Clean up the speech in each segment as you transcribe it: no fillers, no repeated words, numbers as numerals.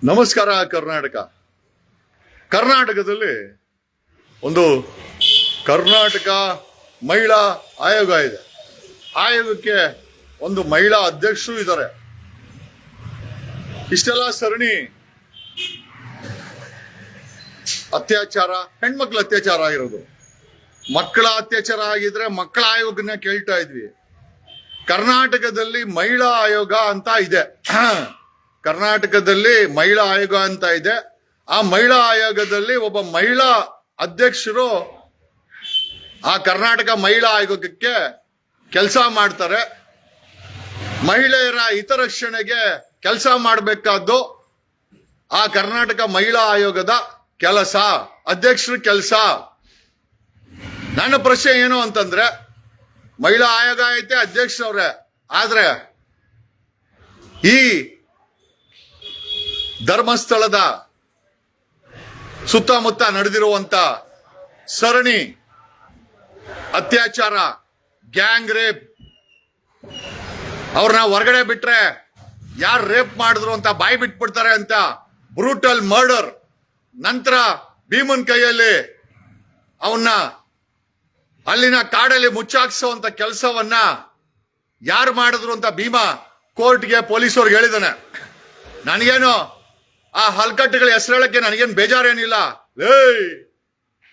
ನಮಸ್ಕಾರ ಕರ್ನಾಟಕದಲ್ಲಿ ಒಂದು ಕರ್ನಾಟಕ ಮಹಿಳಾ ಆಯೋಗ ಇದೆ. ಆಯೋಗಕ್ಕೆ ಒಂದು ಮಹಿಳಾ ಅಧ್ಯಕ್ಷರು ಇದ್ದಾರೆ. ಇಷ್ಟೆಲ್ಲ ಸರಣಿ ಅತ್ಯಾಚಾರ, ಹೆಣ್ಮಕ್ಳ ಅತ್ಯಾಚಾರ ಆಗಿರೋದು, ಮಕ್ಕಳ ಅತ್ಯಾಚಾರ ಆಗಿದ್ರೆ ಮಕ್ಕಳ ಆಯೋಗನ ಕೇಳ್ತಾ ಇದ್ವಿ. ಕರ್ನಾಟಕದಲ್ಲಿ ಮಹಿಳಾ ಆಯೋಗ ಅಂತ ಇದೆ. ಕರ್ನಾಟಕದಲ್ಲಿ ಮಹಿಳಾ ಆಯೋಗ ಅಂತ ಇದೆ. ಆ ಮಹಿಳಾ ಆಯೋಗದಲ್ಲಿ ಒಬ್ಬ ಮಹಿಳಾ ಅಧ್ಯಕ್ಷರು ಆ ಕರ್ನಾಟಕ ಮಹಿಳಾ ಆಯೋಗಕ್ಕೆ ಕೆಲಸ ಮಾಡ್ತಾರೆ. ಮಹಿಳೆಯರ ಹಿತರಕ್ಷಣೆಗೆ ಕೆಲಸ ಮಾಡಬೇಕಾದ್ದು ಆ ಕರ್ನಾಟಕ ಮಹಿಳಾ ಆಯೋಗದ ಕೆಲಸ, ಅಧ್ಯಕ್ಷರ ಕೆಲಸ. ನನ್ನ ಪ್ರಶ್ನೆ ಏನು ಅಂತಂದ್ರೆ, ಮಹಿಳಾ ಆಯೋಗ ಐತೆ, ಅಧ್ಯಕ್ಷರವ್ರೆ, ಆದ್ರೆ ಈ ಧರ್ಮಸ್ಥಳದ ಸುತ್ತಮುತ್ತ ನಡೆದಿರುವಂತ ಸರಣಿ ಅತ್ಯಾಚಾರ, ಗ್ಯಾಂಗ್ ರೇಪ್, ಅವ್ರನ್ನ ಹೊರಗಡೆ ಬಿಟ್ರೆ ಯಾರು ರೇಪ್ ಮಾಡಿದ್ರು ಅಂತ ಬಾಯಿ ಬಿಟ್ಬಿಡ್ತಾರೆ ಅಂತ ಬ್ರೂಟಲ್ ಮರ್ಡರ್, ನಂತರ ಭೀಮನ್ ಕೈಯಲ್ಲಿ ಅವನ್ನ ಅಲ್ಲಿನ ಕಾಡಲ್ಲಿ ಮುಚ್ಚಾಕ್ಸುವಂತ ಕೆಲಸವನ್ನ ಯಾರು ಮಾಡಿದ್ರು ಅಂತ ಭೀಮಾ ಕೋರ್ಟ್ಗೆ ಪೊಲೀಸವ್ರಿಗೆ ಹೇಳಿದಾನೆ. ನನಗೇನು ಆ ಹಲ್ಕಟ್ಟುಗಳ ಹೆಸರೇಳಕ್ಕೆ ನನಗೇನು ಬೇಜಾರೇನಿಲ್ಲ. ಲೇ,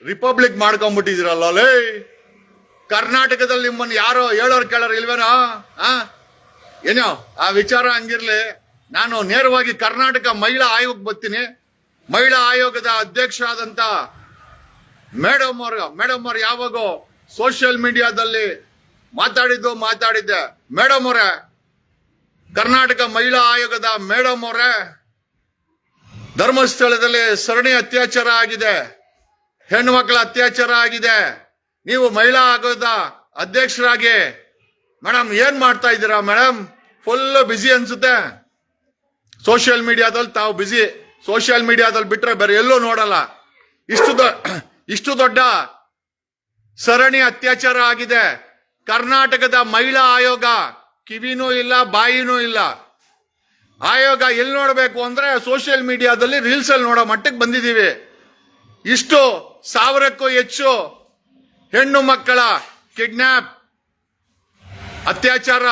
ರಿಪಬ್ಲಿಕ್ ಮಾಡ್ಕೊಂಡ್ಬಿಟ್ಟಿದಿರಲ್ಲ ಲೇ. ಕರ್ನಾಟಕದಲ್ಲಿ ನಿಮ್ಮನ್ನು ಯಾರೋ ಹೇಳೋರು ಕೇಳೋರು ಇಲ್ವೇನೋ? ಏನೋ ಆ ವಿಚಾರ ಹಂಗಿರ್ಲಿ. ನಾನು ನೇರವಾಗಿ ಕರ್ನಾಟಕ ಮಹಿಳಾ ಆಯೋಗಕ್ಕೆ ಬರ್ತೀನಿ. ಮಹಿಳಾ ಆಯೋಗದ ಅಧ್ಯಕ್ಷರಾದಂತ ಮೇಡಮ್ ಅವ್ರು ಯಾವಾಗೋ ಸೋಷಿಯಲ್ ಮೀಡಿಯಾದಲ್ಲಿ ಮಾತಾಡಿದ್ದೆ. ಮೇಡಮ್ ಅವರೇ, ಕರ್ನಾಟಕ ಮಹಿಳಾ ಆಯೋಗದ ಮೇಡಮ್ ಅವರೇ, ಧರ್ಮಸ್ಥಳದಲ್ಲಿ ಸರಣಿ ಅತ್ಯಾಚಾರ ಆಗಿದೆ, ಹೆಣ್ಣು ಮಕ್ಕಳ ಅತ್ಯಾಚಾರ ಆಗಿದೆ. ನೀವು ಮಹಿಳಾ ಆಯೋಗದ ಅಧ್ಯಕ್ಷರಾಗಿ ಮೇಡಮ್ ಏನ್ ಮಾಡ್ತಾ ಇದ್ದೀರಾ ಮೇಡಮ್? ಫುಲ್ ಬಿಸಿ ಅನ್ಸುತ್ತೆ. ಸೋಷಿಯಲ್ ಮೀಡಿಯಾದಲ್ಲಿ ತಾವು ಬಿಸಿ, ಸೋಷಿಯಲ್ ಮೀಡಿಯಾದಲ್ಲಿ ಬಿಟ್ರೆ ಬೇರೆ ಎಲ್ಲೂ ನೋಡಲ್ಲ. ಇಷ್ಟು ದೊಡ್ಡ ಸರಣಿ ಅತ್ಯಾಚಾರ ಆಗಿದೆ. ಕರ್ನಾಟಕದ ಮಹಿಳಾ ಆಯೋಗ ಕಿವಿನೂ ಇಲ್ಲ, ಬಾಯಿನೂ ಇಲ್ಲ. ಆಯೋಗ ಎಲ್ಲಿ ನೋಡಬೇಕು ಅಂದ್ರೆ ಸೋಷಿಯಲ್ ಮೀಡಿಯಾದಲ್ಲಿ ರೀಲ್ಸ್ ಅಲ್ಲಿ ನೋಡೋ ಮಟ್ಟಕ್ಕೆ ಬಂದಿದ್ದೀವಿ. ಇಷ್ಟು 1000ಕ್ಕೂ ಹೆಚ್ಚು ಹೆಣ್ಣು ಮಕ್ಕಳ ಕಿಡ್ನಾಪ್, ಅತ್ಯಾಚಾರ,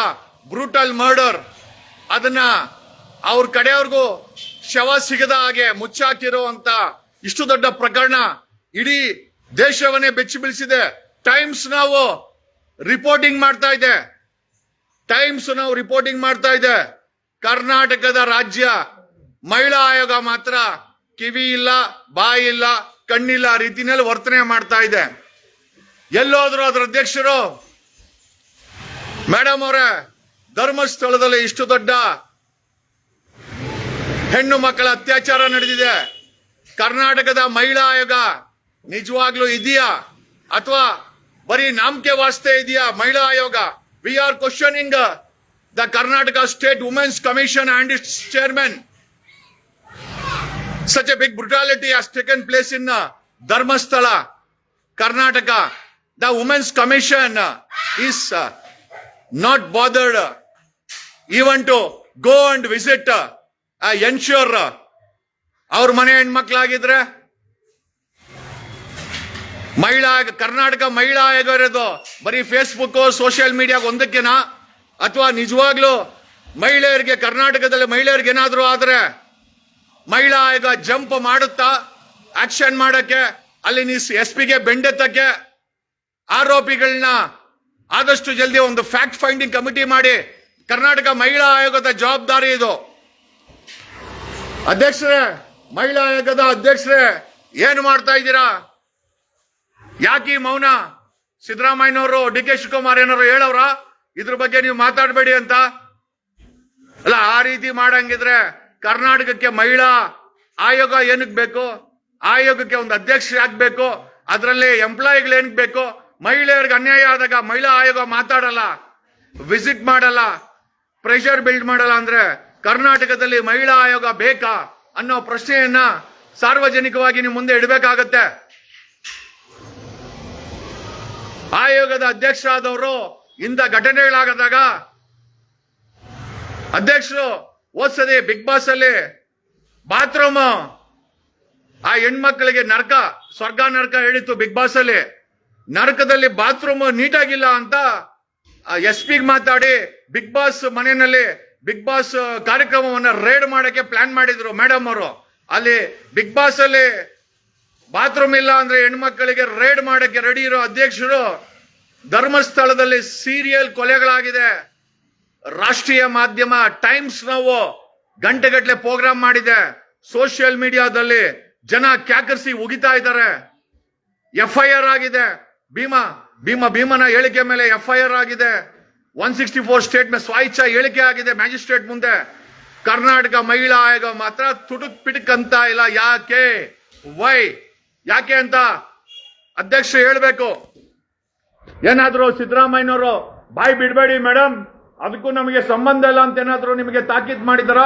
ಬ್ರೂಟಲ್ ಮರ್ಡರ್, ಅದನ್ನ ಅವ್ರ ಕಡೆಯವ್ರಿಗೂ ಶವ ಸಿಗದ ಹಾಗೆ ಮುಚ್ಚಾಕಿರುವಂತ ಇಷ್ಟು ದೊಡ್ಡ ಪ್ರಕರಣ ಇಡೀ ದೇಶವನ್ನೇ ಬೆಚ್ಚಿ ಬೀಳಿಸಿದೆ. ಟೈಮ್ಸ್ ನಾವು ರಿಪೋರ್ಟಿಂಗ್ ಮಾಡ್ತಾ ಇದೆ. ಕರ್ನಾಟಕದ ರಾಜ್ಯ ಮಹಿಳಾ ಆಯೋಗ ಮಾತ್ರ ಕಿವಿ ಇಲ್ಲ, ಬಾಯಿ ಇಲ್ಲ, ಕಣ್ಣಿಲ್ಲ ರೀತಿನಲ್ಲಿ ವರ್ತನೆ ಮಾಡ್ತಾ ಇದೆ. ಎಲ್ಲೋದ್ರು ಅದ್ರ ಅಧ್ಯಕ್ಷರು? ಮೇಡಮ್ ಅವರೇ, ಧರ್ಮಸ್ಥಳದಲ್ಲಿ ಇಷ್ಟು ದೊಡ್ಡ ಹೆಣ್ಣು ಮಕ್ಕಳ ಅತ್ಯಾಚಾರ ನಡೆದಿದೆ. ಕರ್ನಾಟಕದ ಮಹಿಳಾ ಆಯೋಗ ನಿಜವಾಗ್ಲೂ ಇದೆಯಾ ಅಥವಾ ಬರೀ ನಾಮಕೆ ವಾಸ್ತೆ ಇದೆಯಾ ಮಹಿಳಾ ಆಯೋಗ? We are questioning the Karnataka state women's commission and its chairman. Such a big brutality has taken place in Dharmasthala, Karnataka. The Women's Commission is not bothered even to go and visit, ensure ಅವ್ರ ಮನೆ ಹೆಣ್ಮಕ್ಳಾಗಿದ್ರೆ. ಕರ್ನಾಟಕ ಮಹಿಳಾ ಆಯೋಗ ಇರೋದು ಬರೀ Facebook, social ಮೀಡಿಯಾಗ ಒಂದಕ್ಕೆನಾ? ಅಥವಾ ನಿಜವಾಗ್ಲೂ ಮಹಿಳೆಯರಿಗೆ, ಕರ್ನಾಟಕದಲ್ಲಿ ಮಹಿಳೆಯರಿಗೆ ಏನಾದರೂ ಆದ್ರೆ ಮಹಿಳಾ ಆಯೋಗ ಜಂಪ್ ಮಾಡುತ್ತಾ ಆಕ್ಷನ್ ಮಾಡಕ್ಕೆ, ಅಲ್ಲಿ SP ಗೆ ಬೆಂಡೆತ್ತಕ್ಕೆ, ಆರೋಪಿಗಳನ್ನ ಆದಷ್ಟು ಜಲ್ದಿ ಒಂದು ಫ್ಯಾಕ್ಟ್ ಫೈಂಡಿಂಗ್ ಕಮಿಟಿ ಮಾಡಿ, ಕರ್ನಾಟಕ ಮಹಿಳಾ ಆಯೋಗದ ಜವಾಬ್ದಾರಿ ಇದು. ಅಧ್ಯಕ್ಷರೇ, ಮಹಿಳಾ ಆಯೋಗದ ಅಧ್ಯಕ್ಷರೇ, ಏನು ಮಾಡ್ತಾ ಇದ್ದೀರಾ? ಯಾಕೆ ಮೌನ? ಸಿದ್ದರಾಮಯ್ಯನವರು, DK ಶಿವಕುಮಾರ್ ಏನಾರು ಹೇಳವ್ರ ಇದ್ರ ಬಗ್ಗೆ ನೀವು ಮಾತಾಡಬೇಡಿ ಅಂತ? ಅಲ್ಲ, ಆ ರೀತಿ ಮಾಡಂಗಿದ್ರೆ ಕರ್ನಾಟಕಕ್ಕೆ ಮಹಿಳಾ ಆಯೋಗ ಏನಕ್ಕೆ ಬೇಕು? ಆಯೋಗಕ್ಕೆ ಒಂದು ಅಧ್ಯಕ್ಷ ಆಗ್ಬೇಕು, ಅದರಲ್ಲಿ ಎಂಪ್ಲಾಯಿಗಳು ಏನಕ್ಕೆ ಬೇಕು? ಮಹಿಳೆಯರಿಗೆ ಅನ್ಯಾಯ ಆದಾಗ ಮಹಿಳಾ ಆಯೋಗ ಮಾತಾಡಲ್ಲ, ವಿಸಿಟ್ ಮಾಡಲ್ಲ, ಪ್ರೆಷರ್ ಬಿಲ್ಡ್ ಮಾಡಲ್ಲ ಅಂದ್ರೆ ಕರ್ನಾಟಕದಲ್ಲಿ ಮಹಿಳಾ ಆಯೋಗ ಬೇಕಾ ಅನ್ನೋ ಪ್ರಶ್ನೆಯನ್ನ ಸಾರ್ವಜನಿಕವಾಗಿ ನೀವು ಮುಂದೆ ಇಡಬೇಕಾಗತ್ತೆ. ಆಯೋಗದ ಅಧ್ಯಕ್ಷರಾದವರು ಇಂಥ ಘಟನೆಗಳಾಗದಾಗ ಅಧ್ಯಕ್ಷರು ಹೋದ್ಸತಿ ಬಿಗ್ ಬಾಸ್ ಅಲ್ಲಿ ಬಾತ್ರೂಮ್ ಆ ಹೆಣ್ಮಕ್ಳಿಗೆ ನರಕ, ಸ್ವರ್ಗ ನರಕ ಹೇಳಿತ್ತು ಬಿಗ್ ಬಾಸ್ ಅಲ್ಲಿ. ನರಕದಲ್ಲಿ ಬಾತ್ರೂಮ್ ನೀಟಾಗಿಲ್ಲ ಅಂತ SP ಮಾತಾಡಿ ಬಿಗ್ ಬಾಸ್ ಮನೆಯಲ್ಲಿ ಬಿಗ್ ಬಾಸ್ ಕಾರ್ಯಕ್ರಮವನ್ನ ರೇಡ್ ಮಾಡಕ್ಕೆ ಪ್ಲಾನ್ ಮಾಡಿದ್ರು ಮೇಡಮ್ ಅವರು. ಅಲ್ಲಿ ಬಿಗ್ ಬಾಸ್ ಅಲ್ಲಿ ಬಾತ್ರೂಮ್ ಇಲ್ಲ ಅಂದ್ರೆ ಹೆಣ್ಮಕ್ಳಿಗೆ ರೇಡ್ ಮಾಡಕ್ಕೆ ರೆಡಿ ಇರೋ ಅಧ್ಯಕ್ಷರು ಧರ್ಮಸ್ಥಳದಲ್ಲಿ ಸೀರಿಯಲ್ ಕೊಲೆಗಳಾಗಿದೆ. ರಾಷ್ಟ್ರೀಯ ಮಾಧ್ಯಮ ಟೈಮ್ಸ್ ನಾವು ಗಂಟೆಗಟ್ಟಲೆ ಪ್ರೋಗ್ರಾಮ್ ಮಾಡಿದೆ. ಸೋಷಿಯಲ್ ಮೀಡಿಯಾದಲ್ಲಿ ಜನ ಕ್ಯಾಕರ್ಸಿ ಉಗಿತಾ ಇದ್ದಾರೆ. FIR ಆಗಿದೆ. ಭೀಮನ ಹೇಳಿಕೆ ಮೇಲೆ FIR ಆಗಿದೆ. 164 ಸ್ಟೇಟ್ ಮೇಲೆ ಸ್ವಾಯಿಚ್ಛ ಹೇಳಿಕೆ ಆಗಿದೆ ಮ್ಯಾಜಿಸ್ಟ್ರೇಟ್ ಮುಂದೆ. ಕರ್ನಾಟಕ ಮಹಿಳಾ ಆಯೋಗ ಮಾತ್ರ ತುಡುಕ್ ಪಿಟಕ್ ಅಂತ ಇಲ್ಲ. ಯಾಕೆ? ವೈ? ಯಾಕೆ ಅಂತ ಅಧ್ಯಕ್ಷರು ಹೇಳ್ಬೇಕು. ಏನಾದ್ರು ಸಿದ್ದರಾಮಯ್ಯನವರು ಬಾಯಿ ಬಿಡಬೇಡಿ ಮೇಡಮ್, ಅದಕ್ಕೂ ನಮಗೆ ಸಂಬಂಧ ಇಲ್ಲ ಅಂತ ಏನಾದ್ರು ನಿಮಗೆ ತಾಕೀತ್ ಮಾಡಿದಾರ?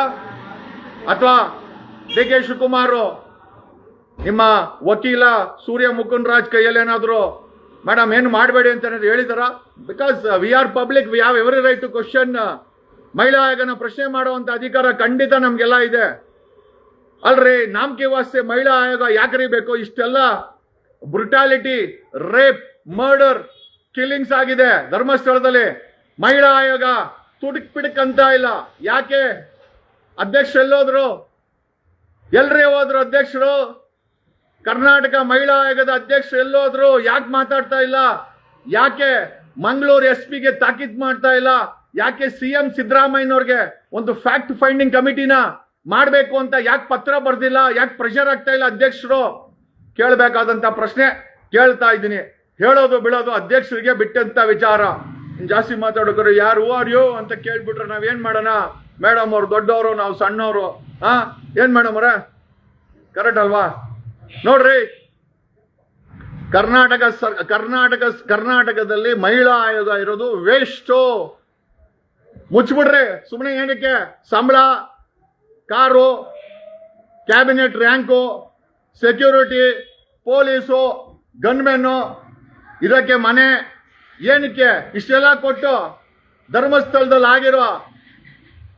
ಅಥವಾ DK ಶಿವಕುಮಾರ್ ನಿಮ್ಮ ವಕೀಲ ಸೂರ್ಯ ಮುಕುಂದ್ ರಾಜ್ ಕೈಯಲ್ಲಿ ಏನಾದ್ರು ಮೇಡಮ್ ಏನು ಮಾಡಬೇಡಿ ಅಂತ ಏನಾದ್ರು ಹೇಳಿದಾರ? Because we are public, we have every right to question. ಮಹಿಳಾ ಆಯೋಗನ ಪ್ರಶ್ನೆ ಮಾಡುವಂತ ಅಧಿಕಾರ ಖಂಡಿತ ನಮ್ಗೆಲ್ಲ ಇದೆ ಅಲ್ರಿ. ನಾಮಕೆ ವಾಸ್ತೆ ಮಹಿಳಾ ಆಯೋಗ ಯಾಕ್ರಿ ಬೇಕು? ಇಷ್ಟೆಲ್ಲ ಬ್ರುಟಾಲಿಟಿ, ರೇಪ್, ಮರ್ಡರ್, ಕಿಲ್ಲಿಂಗ್ಸ್ ಆಗಿದೆ ಧರ್ಮಸ್ಥಳದಲ್ಲಿ. ಮಹಿಳಾ ಆಯೋಗ ತುಡುಕ್ ಪಿಡಕ್ ಅಂತ ಇಲ್ಲ. ಯಾಕೆ? ಅಧ್ಯಕ್ಷ ಎಲ್ಲೋದ್ರು? ಎಲ್ರಿ ಹೋದ್ರು ಅಧ್ಯಕ್ಷರು? ಕರ್ನಾಟಕ ಮಹಿಳಾ ಆಯೋಗದ ಅಧ್ಯಕ್ಷರು ಎಲ್ಲೋದ್ರು? ಯಾಕೆ ಮಾತಾಡ್ತಾ ಇಲ್ಲ? ಯಾಕೆ ಮಂಗಳೂರು SP ಗೆ ತಾಕೀತ್ ಮಾಡ್ತಾ ಇಲ್ಲ? ಯಾಕೆ CM ಸಿದ್ದರಾಮಯ್ಯನವ್ರಿಗೆ ಒಂದು ಫ್ಯಾಕ್ಟ್ ಫೈಂಡಿಂಗ್ ಕಮಿಟಿನ ಮಾಡಬೇಕು ಅಂತ ಯಾಕೆ ಪತ್ರ ಬರ್ದಿಲ್ಲ? ಯಾಕೆ ಪ್ರೆಷರ್ ಆಗ್ತಾ ಇಲ್ಲ ಅಧ್ಯಕ್ಷರು? ಕೇಳಬೇಕಾದಂತ ಪ್ರಶ್ನೆ ಕೇಳ್ತಾ ಇದ್ದೀನಿ. ಹೇಳೋದು ಬಿಡೋದು ಅಧ್ಯಕ್ಷರಿಗೆ ಬಿಟ್ಟಂತ ವಿಚಾರ. ಜಾಸ್ತಿ ಮಾತಾಡೋರು ಯಾರು ಆರ್ಯೋ ಅಂತ ಕೇಳ್ಬಿಟ್ರೆ ನಾವೇನ್ ಮಾಡೋಣ? ಮೇಡಮ್ ಅವ್ರು ದೊಡ್ಡವರು, ನಾವು ಸಣ್ಣವರು. ಏನ್ ಮೇಡಮ್ ಅವ್ರ ಕರೆಕ್ಟ್ ಅಲ್ವಾ? ನೋಡ್ರಿ, ಕರ್ನಾಟಕದಲ್ಲಿ ಮಹಿಳಾ ಆಯೋಗ ಇರೋದು ವೇಸ್ಟು. ಮುಚ್ಚಿಬಿಡ್ರಿ ಸುಮ್ಮನೆ. ಏನಕ್ಕೆ? ಸಂಬಳ, car, cabinet rank, security, police, gunmen, ಇದಕ್ಕೆ ಮನೆ. ಏನಕ್ಕೆ ಇಷ್ಟೆಲ್ಲ ಕೊಟ್ಟು ಧರ್ಮಸ್ಥಳದಲ್ಲಿ ಆಗಿರೋ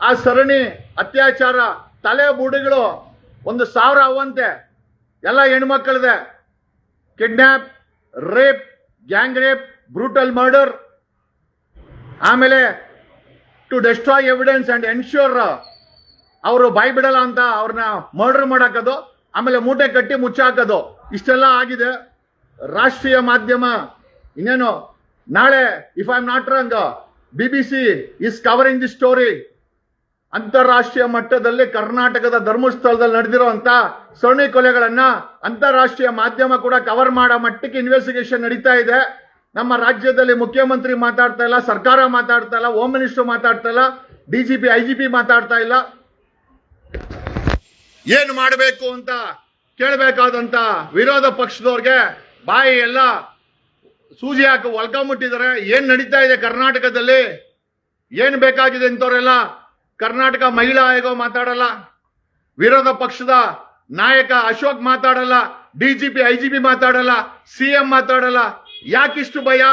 ಆ ಸರಣಿ ಅತ್ಯಾಚಾರ, ತಲೆ ಬುಡಿಗಳು 1,000 ಅವಂತೆ. ಎಲ್ಲ ಹೆಣ್ಮಕ್ಳದೆ. Kidnap, rape, gang rape, brutal murder. ಆಮೇಲೆ to destroy evidence and ensure ಅವರು ಬಾಯ್ ಬಿಡಲ್ಲ ಅಂತ ಅವ್ರನ್ನ ಮರ್ಡರ್ ಮಾಡಾಕೋದು, ಆಮೇಲೆ ಮೂಟೆ ಕಟ್ಟಿ ಮುಚ್ಚಾಕೋದು. ಇಷ್ಟೆಲ್ಲ ಆಗಿದೆ. ರಾಷ್ಟ್ರೀಯ ಮಾಧ್ಯಮ ಇನ್ನೇನು ನಾಳೆ, if I am not wrong, BBC is covering the story. ಅಂತಾರಾಷ್ಟ್ರೀಯ ಮಟ್ಟದಲ್ಲಿ ಕರ್ನಾಟಕದ ಧರ್ಮಸ್ಥಳದಲ್ಲಿ ನಡೆದಿರುವಂತ ಸರಣಿ ಕೊಲೆಗಳನ್ನ ಅಂತಾರಾಷ್ಟ್ರೀಯ ಮಾಧ್ಯಮ ಕೂಡ ಕವರ್ ಮಾಡೋ ಮಟ್ಟಕ್ಕೆ ಇನ್ವೆಸ್ಟಿಗೇಷನ್ ನಡೀತಾ ಇದೆ. ನಮ್ಮ ರಾಜ್ಯದಲ್ಲಿ ಮುಖ್ಯಮಂತ್ರಿ ಮಾತಾಡ್ತಾ ಇಲ್ಲ, ಸರ್ಕಾರ ಮಾತಾಡ್ತಾ ಇಲ್ಲ, ಹೋಮ್ ಮಿನಿಸ್ಟರ್ ಮಾತಾಡ್ತಾ ಇಲ್ಲ, DGP IGP ಮಾತಾಡ್ತಾ ಇಲ್ಲ. ಏನು ಮಾಡಬೇಕು ಅಂತ ಕೇಳಬೇಕಾದಂತ ವಿರೋಧ ಪಕ್ಷದವ್ರಿಗೆ ಬಾಯಿ ಎಲ್ಲ ಸೂಜಿ ಹಾಕಿ ಒಲ್ಕೊಂಬಿಟ್ಟಿದ್ದಾರೆ. ಏನ್ ನಡೀತಾ ಇದೆ ಕರ್ನಾಟಕದಲ್ಲಿ, ಏನ್ ಬೇಕಾಗಿದೆ ಅಂತವ್ರೆಲ್ಲ. ಕರ್ನಾಟಕ ಮಹಿಳಾ ಆಯೋಗ ಮಾತಾಡಲ್ಲ, ವಿರೋಧ ಪಕ್ಷದ ನಾಯಕ ಅಶೋಕ್ ಮಾತಾಡಲ್ಲ, DGP IGP ಮಾತಾಡಲ್ಲ, CM ಮಾತಾಡಲ್ಲ. ಯಾಕಿಷ್ಟು ಭಯ?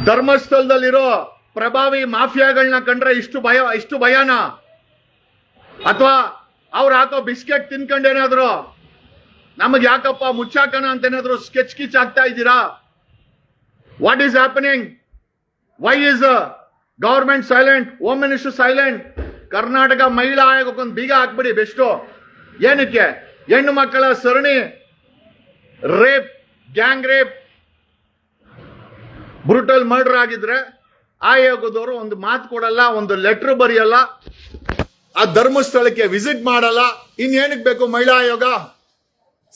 ಧರ್ಮಸ್ಥಳದಲ್ಲಿರೋ ಪ್ರಭಾವಿ ಮಾಫಿಯಾಗಳನ್ನ ಕಂಡ್ರೆ ಇಷ್ಟು ಭಯನ? ಅಥವಾ ಅವ್ರು ಹಾಕೋ ಬಿಸ್ಕೆಟ್ ತಿನ್ಕೊಂಡೇನಾದ್ರು ನಮಗೆ ಯಾಕಪ್ಪ ಮುಚ್ಚಾಕಣ ಅಂತ ಏನಾದ್ರು ಸ್ಕೆಚ್ ಕಿಚ್ ಆಗ್ತಾ ಇದ್ದೀರಾ? What is happening? Why is government silent? Home minister silent? Karnataka ಮಹಿಳಾ ಆಯೋಗಕ್ಕೊಂದು ಬೀಗ ಹಾಕ್ಬಿಡಿ ಬೆಸ್ಟು. ಏನಕ್ಕೆ? ಹೆಣ್ಣು ಮಕ್ಕಳ ಸರಣಿ rape, gang rape, brutal murder ಆಗಿದ್ರೆ ಆಯೋಗದವರು ಒಂದು ಮಾತು ಕೊಡಲ್ಲ, ಒಂದು ಲೆಟರ್ ಬರೆಯಲ್ಲ, ಆ ಧರ್ಮಸ್ಥಳಕ್ಕೆ ವಿಸಿಟ್ ಮಾಡಲ್ಲ. ಇನ್ನೇನಕ್ಕೆ ಬೇಕು ಮಹಿಳಾ ಆಯೋಗ?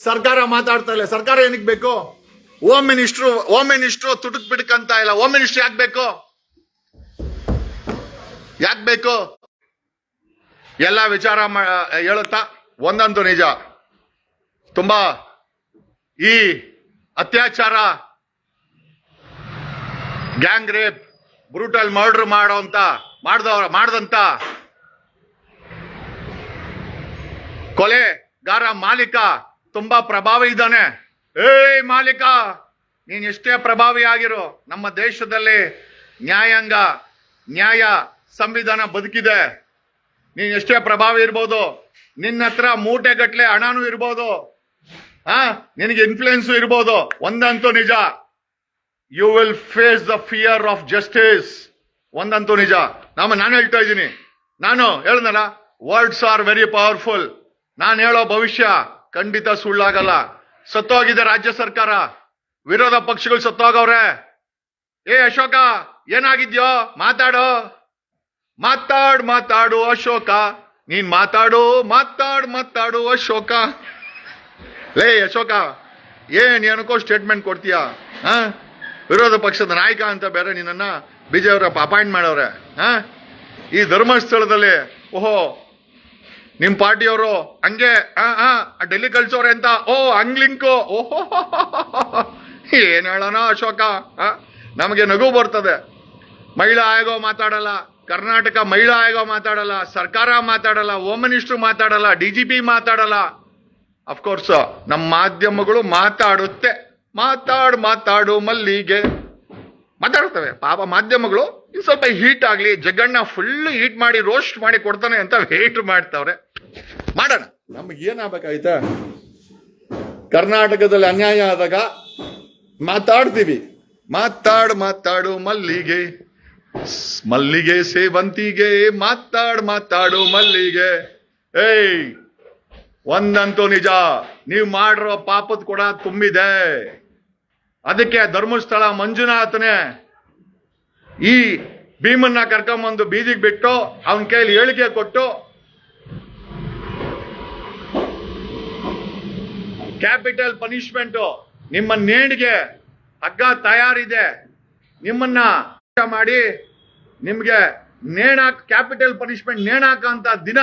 ಸರ್ಕಾರ ಮಾತಾಡ್ತಾ ಇಲ್ಲ. ಸರ್ಕಾರ ಏನಕ್ಕೆ ಬೇಕು? ಹೋಮ್ ಮಿನಿಸ್ಟ್ರು ತುಟುಕ್ ಬಿಡಕ್ ಅಂತ ಇಲ್ಲ. ಹೋಮ್ ಮಿನಿಸ್ಟರ್ ಯಾಕೆ ಬೇಕು? ಎಲ್ಲ ವಿಚಾರ ಹೇಳುತ್ತಾ ಒಂದಂತೂ ನಿಜ, ತುಂಬಾ ಈ ಅತ್ಯಾಚಾರ, ಗ್ಯಾಂಗ್ ರೇಪ್, ಬ್ರೂಟಲ್ ಮರ್ಡರ್ ಮಾಡದಂತ ಕೊಲೆಗಾರ ಮಾಲೀಕ ತುಂಬಾ ಪ್ರಭಾವಿ ಇದ್ದಾನೆ. ಮಾಲೀಕ, ನೀನ್ ಎಷ್ಟೇ ಪ್ರಭಾವಿ ಆಗಿರೋ, ನಮ್ಮ ದೇಶದಲ್ಲಿ ನ್ಯಾಯಾಂಗ, ನ್ಯಾಯ, ಸಂವಿಧಾನ ಬದುಕಿದೆ. ನೀನ್ ಎಷ್ಟೇ ಪ್ರಭಾವಿ ಇರ್ಬೋದು, ನಿನ್ನ ಹತ್ರ ಮೂಟೆಗಟ್ಲೆ ಹಣನೂ ಇರ್ಬೋದು, ನಿನಗೆ ಇನ್ಫ್ಲೂಯೆನ್ಸ್ ಇರ್ಬೋದು. ಒಂದಂತೂ ನಿಜ, you will face the fear of justice. ಒಂದಂತೂ ನಿಜ. ನಾನು ಹೇಳ್ತಾ ಇದ್ದೀನಿ, ನಾನು ಹೇಳ್ದಲ್ಲ, ವರ್ಡ್ಸ್ ಆರ್ ವೆರಿ ಪವರ್ಫುಲ್. ನಾನು ಹೇಳೋ ಭವಿಷ್ಯ ಖಂಡಿತ ಸುಳ್ಳಾಗಲ್ಲ. ಸತ್ತೋಗಿದೆ ರಾಜ್ಯ ಸರ್ಕಾರ, ವಿರೋಧ ಪಕ್ಷಗಳು ಸತ್ತೋಗವ್ರೆ. ಏ ಅಶೋಕ, ಏನಾಗಿದ್ಯೋ? ಮಾತಾಡೋ, ಮಾತಾಡು ಅಶೋಕ, ನೀನ್ ಮಾತಾಡು ಅಶೋಕ. ಲೇ ಅಶೋಕ, ಏನ್ ಏನಕ್ಕೋ ಸ್ಟೇಟ್ಮೆಂಟ್ ಕೊಡ್ತೀಯ? ವಿರೋಧ ಪಕ್ಷದ ನಾಯಕ ಅಂತ ಬೇರೆ ನಿನ್ನ ಬಿಜೆಪಿ ಅಪಾಯಿಂಟ್ ಮಾಡವ್ರೆ. ಈ ಧರ್ಮಸ್ಥಳದಲ್ಲಿ ಓಹೋ ನಿಮ್ ಪಾರ್ಟಿಯವರು ಹಂಗೆ ಡೆಲ್ಲಿ ಕಳ್ಸೋರೆ ಅಂತ, ಹಂಗ್ ಲಿಂಕು. ಓಹೋ ಏನ್ ಹೇಳೋಣ ಅಶೋಕ, ನಮಗೆ ನಗು ಬರ್ತದೆ. ಮಹಿಳಾ ಆಯೋಗ ಮಾತಾಡಲ್ಲ, ಕರ್ನಾಟಕ ಮಹಿಳಾ ಆಯೋಗ ಮಾತಾಡಲ್ಲ, ಸರ್ಕಾರ ಮಾತಾಡಲ್ಲ, ಹೋಮ್ ಮಿನಿಸ್ಟರ್ ಮಾತಾಡಲ್ಲ, DGP ಮಾತಾಡಲ್ಲ. ಅಫ್ಕೋರ್ಸ್ ನಮ್ಮ ಮಾಧ್ಯಮಗಳು ಮಾತಾಡುತ್ತೆ. ಮಾತಾಡು ಮಲ್ಲಿಗೆ ಮಾತಾಡ್ತವೆ. ಪಾಪ ಮಾಧ್ಯಮಗಳು ಇನ್ನು ಸ್ವಲ್ಪ ಹೀಟ್ ಆಗ್ಲಿ, ಜಗಣ್ಣ ಫುಲ್ ಹೀಟ್ ಮಾಡಿ ರೋಸ್ಟ್ ಮಾಡಿ ಕೊಡ್ತಾನೆ ಅಂತ ವೇಟ್ ಮಾಡ್ತಾವ್ರೆ. ಮಾಡೋಣ, ನಮ್ಗೆ ಏನಾಗಬೇಕಾಯ್ತಾ? ಕರ್ನಾಟಕದಲ್ಲಿ ಅನ್ಯಾಯ ಆದಾಗ ಮಾತಾಡ್ತೀವಿ. ಮಾತಾಡು ಮಲ್ಲಿಗೆ ಸೇವಂತಿಗೆ, ಮಾತಾಡು ಮಲ್ಲಿಗೆ. ಏಯ್, ಒಂದಂತೂ ನಿಜ, ನೀವು ಮಾಡಿರೋ ಪಾಪದ ಕೂಡ ತುಂಬಿದೆ. ಅದಕ್ಕೆ ಧರ್ಮಸ್ಥಳ ಮಂಜುನಾಥನೇ ಈ ಭೀಮನ್ನ ಕರ್ಕೊಂಬಂದು ಬೀದಿಗೆ ಬಿಟ್ಟು ಅವನ ಕೈಲಿ ಹೇಳಿಕೆ ಕೊಟ್ಟು ಕ್ಯಾಪಿಟಲ್ ಪನಿಷ್ಮೆಂಟ್, ನಿಮ್ಮ ನೇಣಿಗೆ ಹಗ್ಗ ತಯಾರಿದೆ, ನಿಮ್ಮನ್ನ ಮಾಡಿ ನಿಮ್ಗೆ ಕ್ಯಾಪಿಟಲ್ ಪನಿಷ್ಮೆಂಟ್ ನೇಣಾಕಂತ ದಿನ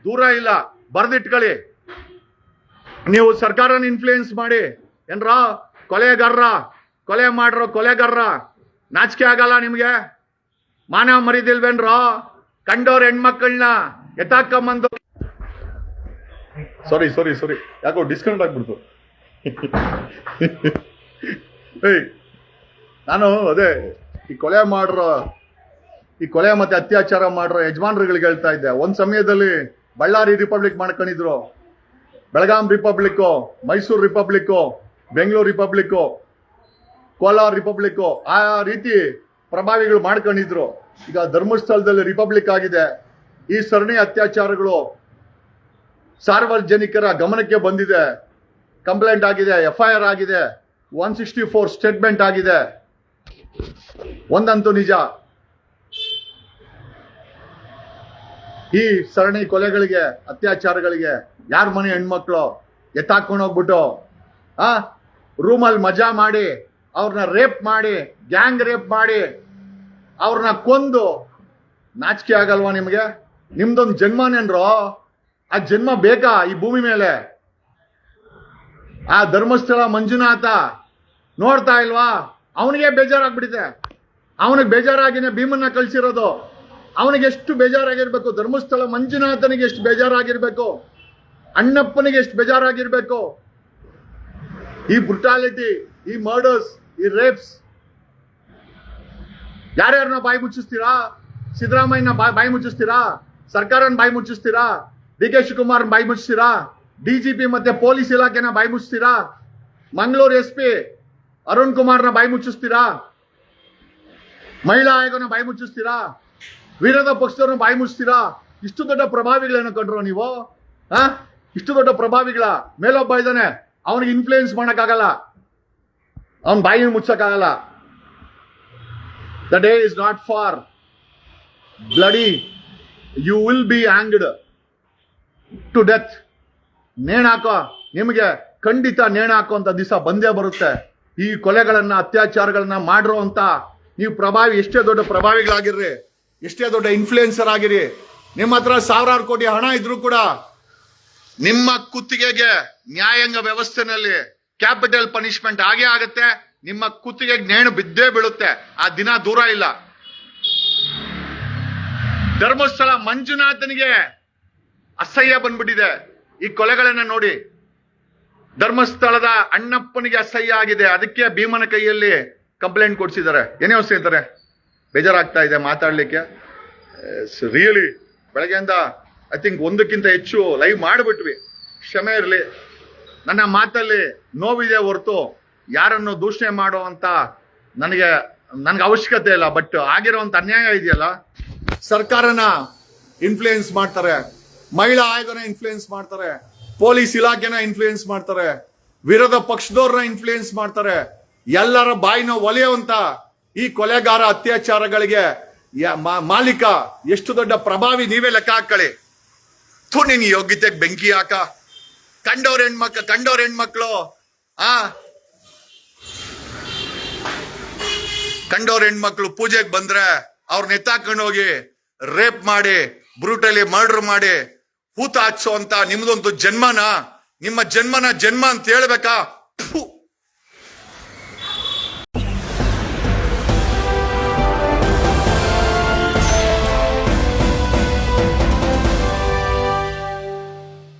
ದೂರ ಇಲ್ಲ. ಬರ್ದಿಟ್ಕೊಳ್ಳಿ. ನೀವು ಸರ್ಕಾರನ ಇನ್ಫ್ಲೂಯೆನ್ಸ್ ಮಾಡಿ ಏನ್ರ ಕೊಲೆ ಮಾಡ್ರೋ ಕೊಲೆಗಾರರ ನಾಚಿಕೆ ಆಗಲ್ಲ ನಿಮ್ಗೆ? ಮಾನವ ಮರಿದಿಲ್ವೇನ್ರೋ? ಕಂಡೋರ್ ಹೆಣ್ಮಕ್ಳನ್ನ ಎತ್ತಾಕೊಂಬಂದು ಸಾರಿ ಯಾಕೋ ಡಿಸ್ಕೌಂಟ್ ಆಗ್ಬಿಡ್ತು. ನಾನು ಅದೇ ಈ ಕೊಲೆ ಮತ್ತೆ ಅತ್ಯಾಚಾರ ಮಾಡ್ರೋ ಯಜಮಾನ್ರುಗಳಿಗೆ ಹೇಳ್ತಾ ಇದ್ದೆ. ಒಂದ್ ಸಮಯದಲ್ಲಿ ಬಳ್ಳಾರಿ ರಿಪಬ್ಲಿಕ್ ಮಾಡ್ಕೊಂಡಿದ್ರು, Belgaum republic, Mysuru republic, Bengaluru republic, Kolar republic, ಆ ರೀತಿ ಪ್ರಭಾವಿಗಳು ಮಾಡ್ಕೊಂಡಿದ್ರು. ಈಗ ಧರ್ಮಸ್ಥಳದಲ್ಲಿ ರಿಪಬ್ಲಿಕ್ ಆಗಿದೆ. ಈ ಸರಣಿ ಅತ್ಯಾಚಾರಗಳು ಸಾರ್ವಜನಿಕರ ಗಮನಕ್ಕೆ ಬಂದಿದೆ, ಕಂಪ್ಲೇಂಟ್ ಆಗಿದೆ, FIR ಆಗಿದೆ, 164 ಸ್ಟೇಟ್ಮೆಂಟ್ ಆಗಿದೆ. ಒಂದಂತೂ ನಿಜ, ಈ ಸರಣಿ ಕೊಲೆಗಳಿಗೆ ಅತ್ಯಾಚಾರಗಳಿಗೆ ಯಾರ ಮನೆ ಹೆಣ್ಮಕ್ಳು ಎತ್ತಾಕೊಂಡು ಹೋಗ್ಬಿಟ್ಟು ರೂಮಲ್ಲಿ ಮಜಾ ಮಾಡಿ, ಅವ್ರನ್ನ ರೇಪ್ ಮಾಡಿ, ಗ್ಯಾಂಗ್ ರೇಪ್ ಮಾಡಿ, ಅವ್ರನ್ನ ಕೊಂದು ನಾಚಿಕೆ ಆಗಲ್ವಾ ನಿಮ್ಗೆ? ನಿಮ್ದೊಂದು ಜನ್ಮನೇನ್ರೋ? ಆ ಜನ್ಮ ಬೇಕಾ ಈ ಭೂಮಿ ಮೇಲೆ? ಆ ಧರ್ಮಸ್ಥಳ ಮಂಜುನಾಥ ನೋಡ್ತಾ ಇಲ್ವಾ? ಅವನಿಗೆ ಬೇಜಾರಾಗ್ಬಿಟ್ಟಿದೆ. ಅವನಿಗೆ ಬೇಜಾರಾಗಿನೇ ಭೀಮನ್ನ ಕಳ್ಸಿರೋದು. ಅವನಿಗೆ ಎಷ್ಟು ಬೇಜಾರಾಗಿರ್ಬೇಕು? ಧರ್ಮಸ್ಥಳ ಮಂಜುನಾಥನಿಗೆ ಎಷ್ಟು ಬೇಜಾರಾಗಿರ್ಬೇಕು? ಅಣ್ಣಪ್ಪನಿಗೆ ಎಷ್ಟು ಬೇಜಾರಾಗಿರ್ಬೇಕು? ಈ ಬ್ರುಟಾಲಿಟಿ, ಈ ಮರ್ಡರ್ಸ್, ಈ ರೇಪ್ಸ್, ಯಾರ್ಯಾರನ್ನ ಬಾಯಿ ಮುಚ್ಚಿಸ್ತೀರಾ? ಸಿದ್ದರಾಮಯ್ಯನ ಬಾಯಿ ಮುಚ್ಚಿಸ್ತೀರಾ? ಸರ್ಕಾರನ ಬಾಯಿ ಮುಚ್ಚಿಸ್ತೀರಾ? DK ಶಿವಕುಮಾರ್ ಬಾಯಿ ಮುಚ್ಚಿಸ್ತೀರಾ? DGP ಮತ್ತೆ ಪೊಲೀಸ್ ಇಲಾಖೆನ ಬಾಯಿ ಮುಚ್ಚಿಸ್ತೀರಾ? ಮಂಗಳೂರು SP ಅರುಣ್ ಕುಮಾರ್ನ ಬಾಯಿ ಮುಚ್ಚಿಸ್ತೀರಾ? ಮಹಿಳಾ ಆಯೋಗನ ಬಾಯಿ ಮುಚ್ಚಿಸ್ತೀರಾ? ವಿರೋಧ ಪಕ್ಷದವ್ರನ್ನ ಬಾಯಿ ಮುಚ್ಚಿಸ್ತೀರಾ? ಇಷ್ಟು ದೊಡ್ಡ ಪ್ರಭಾವಿಗಳೇನು ಕಂಡ್ರೋ ನೀವು? ಇಷ್ಟು ದೊಡ್ಡ ಪ್ರಭಾವಿಗಳ ಮೇಲೊಬ್ಬ ಇದ್ದಾನೆ, ಅವನಿಗೆ ಇನ್ಫ್ಲೂಯೆನ್ಸ್ ಮಾಡಕ್ಕಾಗಲ್ಲ, ಅವನ್ ಬಾಯಿ ಮುಚ್ಚಕ್ಕಾಗಲ್ಲ. The day is not far bloody, you will be hanged to death. ನೇಣಾಕೋ, ನಿಮಗೆ ಖಂಡಿತ ನೇಣಾಕೋ ಅಂತ ದಿವಸ ಬಂದೇ ಬರುತ್ತೆ. ಈ ಕೊಲೆಗಳನ್ನ ಅತ್ಯಾಚಾರಗಳನ್ನ ಮಾಡಿರೋ ಅಂತ ನೀವು ಪ್ರಭಾವಿ, ಎಷ್ಟೇ ದೊಡ್ಡ ಪ್ರಭಾವಿಗಳಾಗಿರ್ರಿ, ಎಷ್ಟೇ ದೊಡ್ಡ ಇನ್ಫ್ಲೂಯೆನ್ಸರ್ ಆಗಿರಿ, ನಿಮ್ಮ ಹತ್ರ ಸಾವಿರಾರು ಕೋಟಿ ಹಣ ಇದ್ರೂ ಕೂಡ ನಿಮ್ಮ ಕುತ್ತಿಗೆಗೆ ನ್ಯಾಯಾಂಗ ವ್ಯವಸ್ಥೆನಲ್ಲಿ ಕ್ಯಾಪಿಟಲ್ ಪನಿಷ್ಮೆಂಟ್ ಆಗೇ ಆಗುತ್ತೆ. ನಿಮ್ಮ ಕುತ್ತಿಗೆಗೆ ನೇಣು ಬಿದ್ದೇ ಬೀಳುತ್ತೆ. ಆ ದಿನ ದೂರ ಇಲ್ಲ. ಧರ್ಮಸ್ಥಳ ಮಂಜುನಾಥನಿಗೆ ಅಸಹ್ಯ ಬಂದ್ಬಿಟ್ಟಿದೆ ಈ ಕೊಲೆಗಳನ್ನ ನೋಡಿ. ಧರ್ಮಸ್ಥಳದ ಅಣ್ಣಪ್ಪನಿಗೆ ಅಸಹ್ಯ ಆಗಿದೆ. ಅದಕ್ಕೆ ಭೀಮನ ಕೈಯಲ್ಲಿ ಕಂಪ್ಲೇಂಟ್ ಕೊಡ್ಸಿದ್ದಾರೆ. ಏನೇ ಸ್ನೇಹಿತರೆ, ಬೇಜಾರಾಗ್ತಾ ಇದೆ ಮಾತಾಡ್ಲಿಕ್ಕೆ. ರಿಯಲಿ ಬೆಳಗ್ಗೆಯಿಂದ ಐ ಥಿಂಕ್ ಒಂದಕ್ಕಿಂತ ಹೆಚ್ಚು ಲೈವ್ ಮಾಡಿಬಿಟ್ವಿ. ಕ್ಷಮೆ ಇರಲಿ, ನನ್ನ ಮಾತಲ್ಲಿ ನೋವಿದೆ ಹೊರತು ಯಾರನ್ನು ದೂಷಣೆ ಮಾಡುವಂತ ನನ್ಗೆ ಅವಶ್ಯಕತೆ ಇಲ್ಲ. ಬಟ್ ಆಗಿರುವಂತ ಅನ್ಯಾಯ ಇದೆಯಲ್ಲ, ಸರ್ಕಾರನ ಇನ್ಫ್ಲೂಯೆನ್ಸ್ ಮಾಡ್ತಾರೆ, ಮಹಿಳಾ ಆಯೋಗನ ಇನ್ಫ್ಲೂಯೆನ್ಸ್ ಮಾಡ್ತಾರೆ, ಪೊಲೀಸ್ ಇಲಾಖೆನ ಇನ್ಫ್ಲೂಯೆನ್ಸ್ ಮಾಡ್ತಾರೆ, ವಿರೋಧ ಪಕ್ಷದವ್ರನ್ನ ಇನ್ಫ್ಲೂಯೆನ್ಸ್ ಮಾಡ್ತಾರೆ. ಎಲ್ಲರ ಬಾಯಿನ ಒಲೆಯುವಂತ ಈ ಕೊಲೆಗಾರ ಅತ್ಯಾಚಾರಗಳಿಗೆ ಮಾಲೀಕ ಎಷ್ಟು ದೊಡ್ಡ ಪ್ರಭಾವಿ ನೀವೇ ಲೆಕ್ಕ ಹಾಕೊಳ್ಳಿ. ನಿನ್ ಯೋಗ್ಯತೆಗೆ ಬೆಂಕಿ ಹಾಕ. ಕಂಡವ್ರ ಹೆಣ್ಮಕ್ಳು ಪೂಜೆಗೆ ಬಂದ್ರೆ ಅವ್ರನ್ನ ಎತ್ತಾಕೊಂಡು ಹೋಗಿ ರೇಪ್ ಮಾಡಿ, ಬ್ರೂಟಲಿ ಮರ್ಡರ್ ಮಾಡಿ, ಹೂತ ಹಚ್ಚೋ ಅಂತ ನಿಮ್ದೊಂದು ಜನ್ಮನ, ನಿಮ್ಮ ಜನ್ಮ ಅಂತ ಹೇಳ್ಬೇಕಾ?